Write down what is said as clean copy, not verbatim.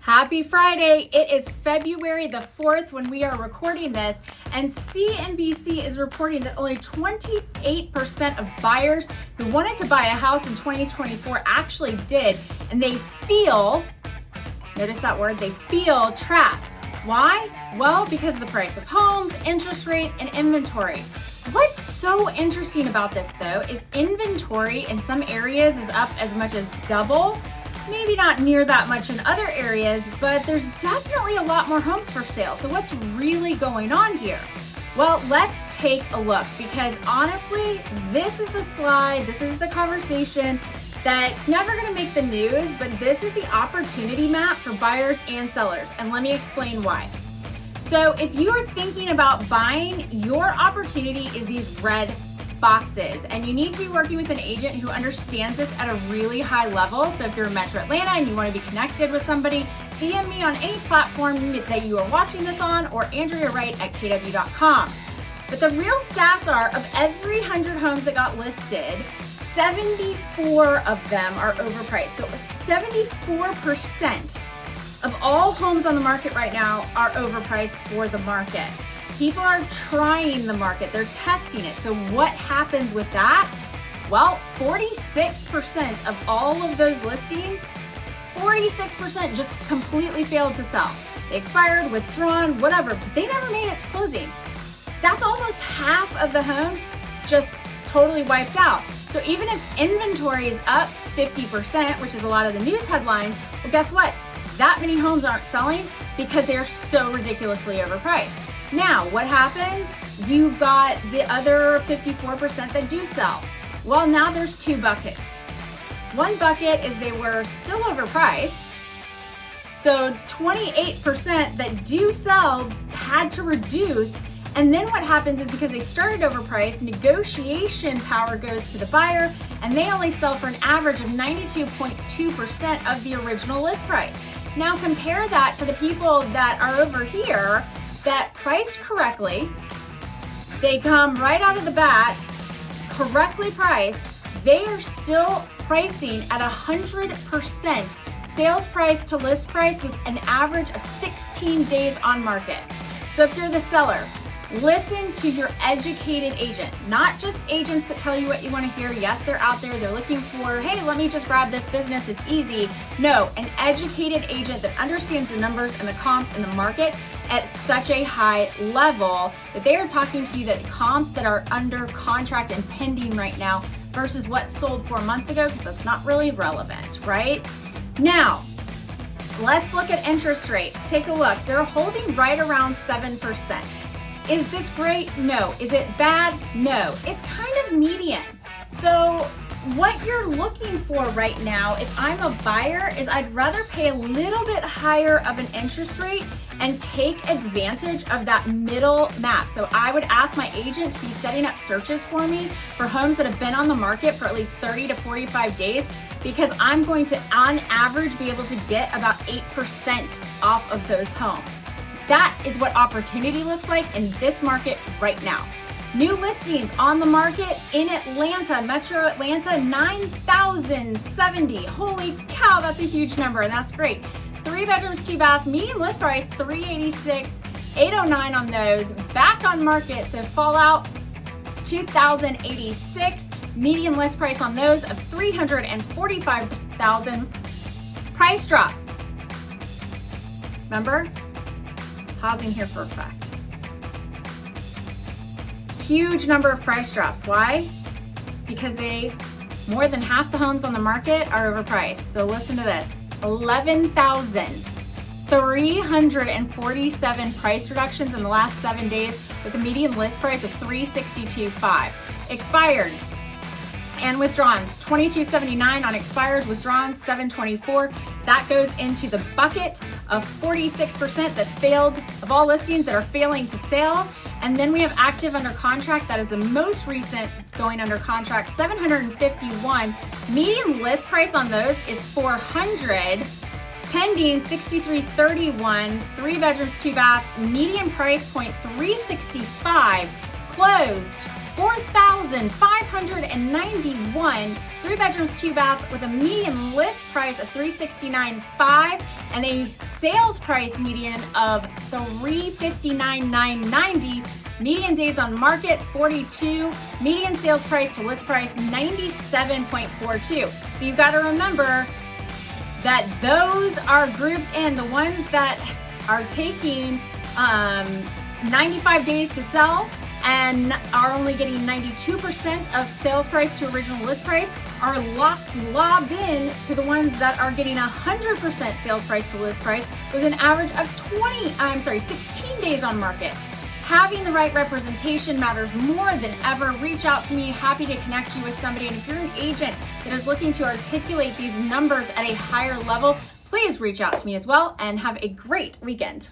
Happy Friday. It is February the 4th when we are recording this, and CNBC is reporting that only 28% of buyers who wanted to buy a house in 2024 actually did, and they feel, notice that word, they feel trapped. Why? Well, because of the price of homes, interest rate, and inventory. What's so interesting about this though is inventory in some areas is up as much as double. Maybe not near that much in other areas, but there's definitely a lot more homes for sale. So what's really going on here? Well, let's take a look, because honestly, this is the slide, this is the conversation that's never gonna make the news, but this is the opportunity map for buyers and sellers. And let me explain why. So if you are thinking about buying, your opportunity is these red boxes, and you need to be working with an agent who understands this at a really high level. So if you're in Metro Atlanta and you want to be connected with somebody, DM me on any platform that you are watching this on, or AndreaWright at kw.com. But the real stats are, of every 100 homes that got listed, 74 of them are overpriced. So 74% of all homes on the market right now are overpriced for the market. People are trying the market, they're testing it. So what happens with that? Well, 46% of all of those listings, 46% just completely failed to sell. They expired, withdrawn, whatever, but they never made it to closing. That's almost half of the homes just totally wiped out. So even if inventory is up 50%, which is a lot of the news headlines, well, guess what? That many homes aren't selling because they're so ridiculously overpriced. Now, what happens? You've got the other 54% that do sell. Well, now there's two buckets. One bucket is they were still overpriced. So 28% that do sell had to reduce. And then what happens is, because they started overpriced, negotiation power goes to the buyer, and they only sell for an average of 92.2% of the original list price. Now compare that to the people that are over here that priced correctly. They come right out of the bat, correctly priced. They are still pricing at 100% sales price to list price with an average of 16 days on market. So if you're the seller, listen to your educated agent, not just agents that tell you what you want to hear. Yes, they're out there. They're looking for, hey, let me just grab this business. It's easy. No, an educated agent that understands the numbers and the comps in the market at such a high level that they are talking to you that comps that are under contract and pending right now versus what sold 4 months ago, because that's not really relevant, right? Now, let's look at interest rates. Take a look. They're holding right around 7%. Is this great? No. Is it bad? No. It's kind of median. So what you're looking for right now, if I'm a buyer, is I'd rather pay a little bit higher of an interest rate and take advantage of that middle map. So I would ask my agent to be setting up searches for me for homes that have been on the market for at least 30 to 45 days, because I'm going to, on average, be able to get about 8% off of those homes. That is what opportunity looks like in this market right now. New listings on the market in Atlanta, Metro Atlanta, 9,070. Holy cow, that's a huge number, and that's great. 3 bedrooms, 2 baths, median list price, $386, $809 on those. Back on market, so Fallout, $2,086. Median list price on those of $345,000. Price drops. Remember? Pausing here for effect. Huge number of price drops. Why? Because more than half the homes on the market are overpriced. So listen to this. 11,347 price reductions in the last 7 days, with a median list price of $362.5. Expireds and withdrawns, $22.79 on expireds, withdrawns $724. That goes into the bucket of 46% that failed, of all listings that are failing to sell. And then we have active under contract. That is the most recent going under contract, 751. Median list price on those is $400. Pending, $63.31. 3 bedrooms, 2 bath. Median price point $365. Closed 4,591, 3 bedrooms, 2 bath with a median list price of $369,500 and a sales price median of $359,990. Median days on market 42, median sales price to list price 97.42. So you got to remember that those are grouped in. The ones that are taking 95 days to sell and are only getting 92% of sales price to original list price are lobbed in to the ones that are getting 100% sales price to list price with an average of 16 days on market. Having the right representation matters more than ever. Reach out to me. Happy to connect you with somebody. And if you're an agent that is looking to articulate these numbers at a higher level, please reach out to me as well and have a great weekend.